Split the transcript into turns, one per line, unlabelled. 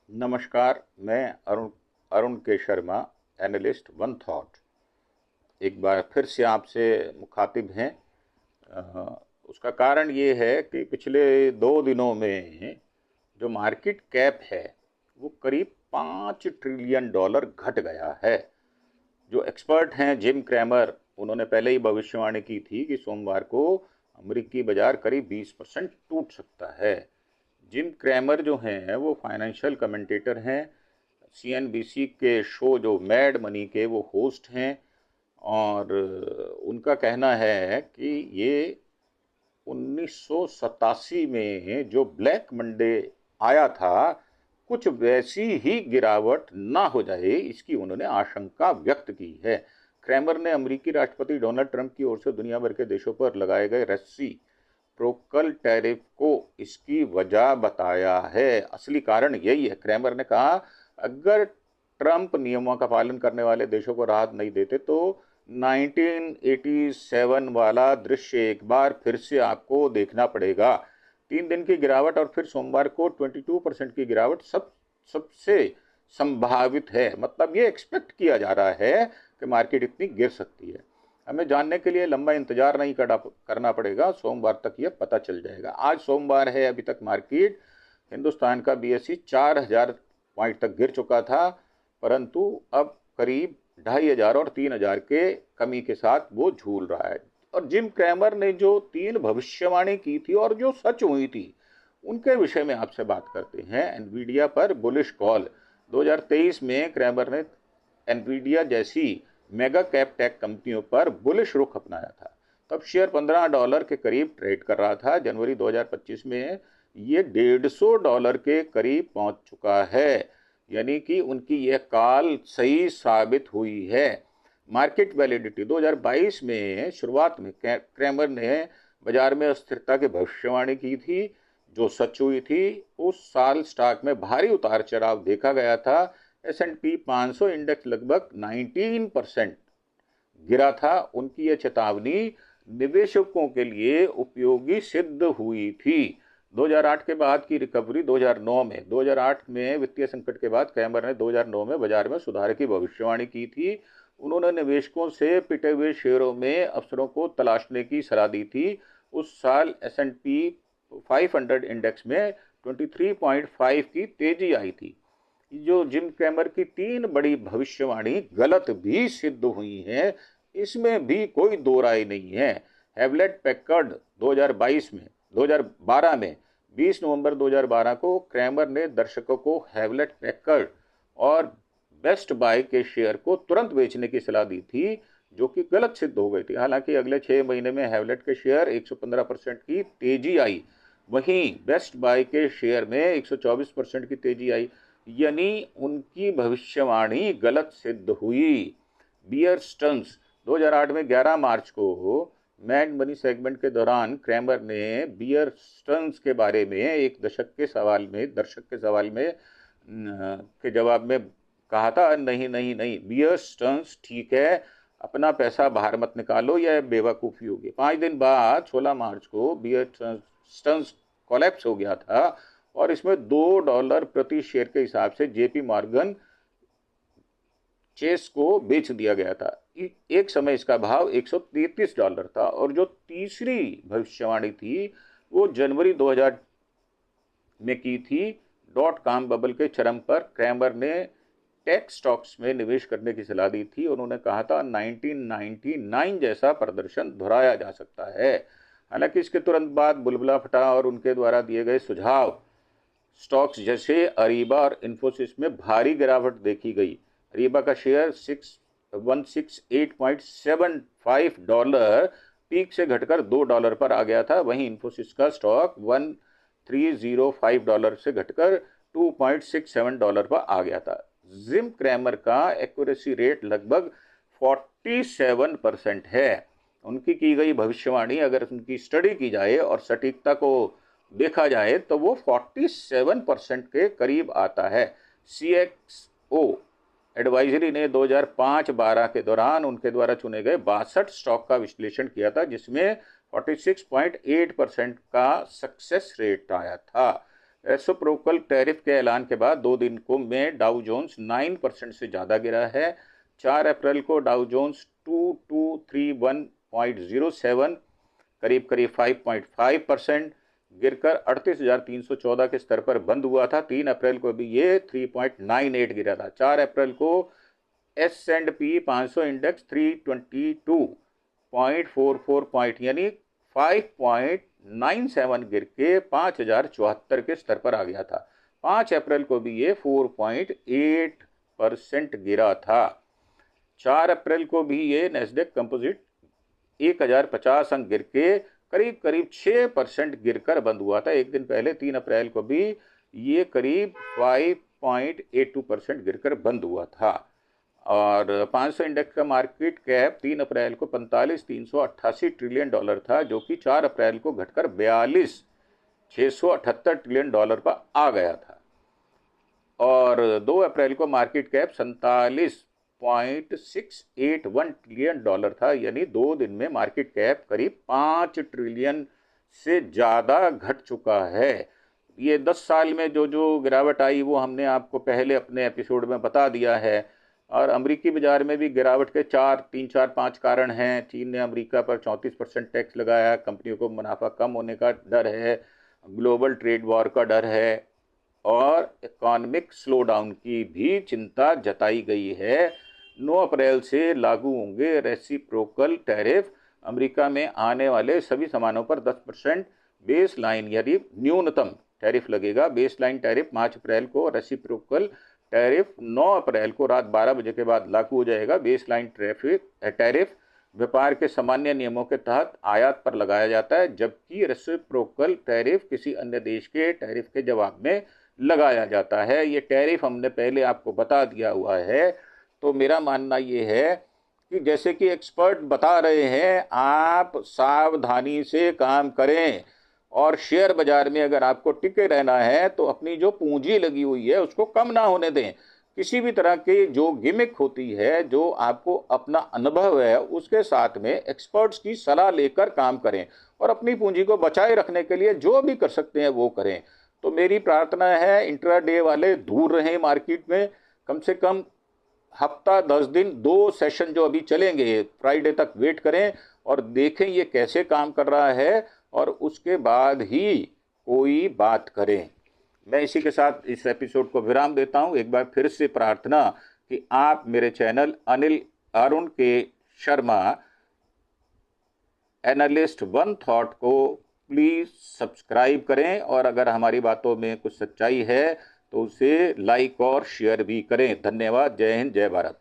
नमस्कार। मैं अरुण अरुण के शर्मा, एनालिस्ट वन थॉट, एक बार फिर से आपसे मुखातिब हैं। उसका कारण ये है कि पिछले 2 दिनों में जो मार्केट कैप है वो करीब $5 ट्रिलियन घट गया है। जो एक्सपर्ट हैं जिम क्रैमर, उन्होंने पहले ही भविष्यवाणी की थी कि सोमवार को अमेरिकी बाजार करीब 20% टूट सकता है। जिम क्रैमर जो हैं वो फाइनेंशियल कमेंटेटर हैं, सीएनबीसी के शो जो मैड मनी के वो होस्ट हैं। और उनका कहना है कि ये 1987 में जो ब्लैक मंडे आया था, कुछ वैसी ही गिरावट ना हो जाए, इसकी उन्होंने आशंका व्यक्त की है। क्रैमर ने अमेरिकी राष्ट्रपति डोनाल्ड ट्रंप की ओर से दुनिया भर के देशों पर लगाए गए रेसिप्रोकल टैरिफ को इसकी वजह बताया है। असली कारण यही है, क्रैमर ने कहा, अगर ट्रंप नियमों का पालन करने वाले देशों को राहत नहीं देते तो 1987 वाला दृश्य एक बार फिर से आपको देखना पड़ेगा। 3 दिन की गिरावट और फिर सोमवार को 22% की गिरावट सबसे संभावित है। मतलब ये एक्सपेक्ट किया जा रहा है कि मार्केट इतनी गिर सकती है। हमें जानने के लिए लंबा इंतजार नहीं करना पड़ेगा, सोमवार तक ये पता चल जाएगा। आज सोमवार है, अभी तक मार्केट, हिंदुस्तान का बीएसई 4000 पॉइंट तक गिर चुका था, परंतु अब करीब 2500 और 3000 के कमी के साथ वो झूल रहा है। और जिम क्रैमर ने जो 3 भविष्यवाणी की थी और जो सच हुई थी, उनके विषय में आपसे बात करते हैं। एनवीडिया पर बुलिश कॉल। 2023 में क्रैमर ने एनवीडिया जैसी मेगा कैप टेक कंपनियों पर बुलिश रुख अपनाया था। तब शेयर $15 के करीब ट्रेड कर रहा था। जनवरी 2025 में ये $150 के करीब पहुंच चुका है, यानी कि उनकी यह कॉल सही साबित हुई है। मार्केट वैलिडिटी 2022 में शुरुआत में क्रैमर ने बाजार में अस्थिरता की भविष्यवाणी की थी, जो सच हुई थी। उस साल स्टॉक में भारी उतार चढ़ाव देखा गया था। S&P 500 इंडेक्स लगभग 19% गिरा था। उनकी यह चेतावनी निवेशकों के लिए उपयोगी सिद्ध हुई थी। 2008 के बाद की रिकवरी 2008 में वित्तीय संकट के बाद क्रैमर ने 2009 में बाजार में सुधार की भविष्यवाणी की थी। उन्होंने निवेशकों से पिटे हुए शेयरों में अवसरों को तलाशने की सलाह दी थी। उस साल S&P 500 इंडेक्स में 23.5 की तेजी आई थी। जो जिम क्रैमर की 3 बड़ी भविष्यवाणी गलत भी सिद्ध हुई हैं, इसमें भी कोई दो राय नहीं है। हेवलेट पैकर्ड 2012 में 20 नवंबर 2012 को क्रैमर ने दर्शकों को हेवलेट पैकर्ड और बेस्ट बाय के शेयर को तुरंत बेचने की सलाह दी थी, जो कि गलत सिद्ध हो गई थी। हालांकि अगले 6 महीने में हेवलेट के शेयर 115% की तेजी आई, वहीं बेस्ट बाय के शेयर में 124% की तेजी आई, यानी उनकी भविष्यवाणी गलत सिद्ध हुई। बियर स्टर्न्स 2008 में 11 मार्च को मैड मनी सेगमेंट के दौरान क्रैमर ने बियर स्टर्न्स के बारे में एक दर्शक के सवाल में के जवाब में कहा था, नहीं नहीं नहीं, बियर स्टर्न्स ठीक है, अपना पैसा बाहर मत निकालो, यह बेवकूफ़ी होगी। 5 दिन बाद 16 मार्च को बियर स्टर्न्स कोलैप्स हो गया था और इसमें $2 प्रति शेयर के हिसाब से जेपी मॉर्गन चेस को बेच दिया गया था। एक समय इसका भाव $133 था। और जो तीसरी भविष्यवाणी थी वो जनवरी 2000 में की थी। .com बबल के चरम पर क्रैमर ने टेक स्टॉक्स में निवेश करने की सलाह दी थी। उन्होंने कहा था 1999 जैसा प्रदर्शन दोहराया जा सकता है। हालांकि इसके तुरंत बाद बुलबुला फटा और उनके द्वारा दिए गए सुझाव स्टॉक्स जैसे अरीबा और इन्फोसिस में भारी गिरावट देखी गई। अरीबा का शेयर $168.75 पीक से घटकर $2 पर आ गया था। वहीं इन्फोसिस का स्टॉक $1305 से घटकर $2.67 पर आ गया था। जिम क्रैमर का एक्यूरेसी रेट लगभग 47% है। उनकी की गई भविष्यवाणी अगर उनकी स्टडी की जाए और सटीकता को देखा जाए तो वो 47% के करीब आता है। CXO एडवाइजरी ने 2005-12 के दौरान उनके द्वारा चुने गए 62 स्टॉक का विश्लेषण किया था, जिसमें 46.8% का सक्सेस रेट आया था। रेसिप्रोकल टैरिफ के ऐलान के बाद 2 दिन को में डाउ जोन्स 9% से ज़्यादा गिरा है। 4 अप्रैल को डाउ जोन्स 2231.07 करीब करीब 5.5% गिरकर 38,314 के स्तर पर बंद हुआ था। 3 अप्रैल को भी ये 3.98 गिरा था। 4 अप्रैल को S&P 500 इंडेक्स 322.44 पॉइंट यानी 5.97 गिर के 5,074 के स्तर पर आ गया था। 5 अप्रैल को भी ये 4.8% गिरा था। 4 अप्रैल को भी ये नेस्डेक कंपोजिट 1050 अंक गिर के करीब करीब 6% गिरकर बंद हुआ था। एक दिन पहले 3 अप्रैल को भी ये करीब 5.82% गिरकर बंद हुआ था। और 500 इंडेक्स का मार्केट कैप 3 अप्रैल को 45,388 ट्रिलियन डॉलर था, जो कि 4 अप्रैल को घटकर 42,678 ट्रिलियन डॉलर पर आ गया था। और 2 अप्रैल को मार्केट कैप 47.681 ट्रिलियन डॉलर था, यानी 2 दिन में मार्केट कैप करीब 5 ट्रिलियन से ज़्यादा घट चुका है। ये 10 साल में जो जो गिरावट आई वो हमने आपको पहले अपने एपिसोड में बता दिया है। और अमेरिकी बाजार में भी गिरावट के 3-4-5 कारण हैं। चीन ने अमेरिका पर 34% टैक्स लगाया, कंपनियों को मुनाफा कम होने का डर है, ग्लोबल ट्रेड वॉर का डर है और इकोनॉमिक स्लोडाउन की भी चिंता जताई गई है। 9 अप्रैल से लागू होंगे रेसिप्रोकल टैरिफ। अमेरिका में आने वाले सभी सामानों पर 10% बेस लाइन यानी न्यूनतम टैरिफ लगेगा। बेस लाइन टैरिफ 5 अप्रैल को, रेसिप्रोकल टैरिफ 9 अप्रैल को रात 12 बजे के बाद लागू हो जाएगा। बेस लाइन टैरिफ व्यापार के सामान्य नियमों के तहत आयात पर लगाया जाता है, जबकि रेसिप्रोकल टैरिफ किसी अन्य देश के टैरिफ के जवाब में लगाया जाता है। ये टैरिफ हमने पहले आपको बता दिया हुआ है। तो मेरा मानना ये है कि जैसे कि एक्सपर्ट बता रहे हैं, आप सावधानी से काम करें और शेयर बाजार में अगर आपको टिके रहना है तो अपनी जो पूंजी लगी हुई है उसको कम ना होने दें। किसी भी तरह की जो गिमिक होती है, जो आपको अपना अनुभव है, उसके साथ में एक्सपर्ट्स की सलाह लेकर काम करें और अपनी पूंजी को बचाए रखने के लिए जो भी कर सकते हैं वो करें। तो मेरी प्रार्थना है, इंट्राडे वाले दूर रहें मार्केट में। कम से कम हफ्ता 10 दिन 2 सेशन जो अभी चलेंगे फ्राइडे तक वेट करें और देखें ये कैसे काम कर रहा है और उसके बाद ही कोई बात करें। मैं इसी के साथ इस एपिसोड को विराम देता हूं। एक बार फिर से प्रार्थना कि आप मेरे चैनल अरुण के शर्मा एनालिस्ट वन थॉट को प्लीज़ सब्सक्राइब करें और अगर हमारी बातों में कुछ सच्चाई है तो उसे लाइक और शेयर भी करें। धन्यवाद। जय हिंद, जय भारत।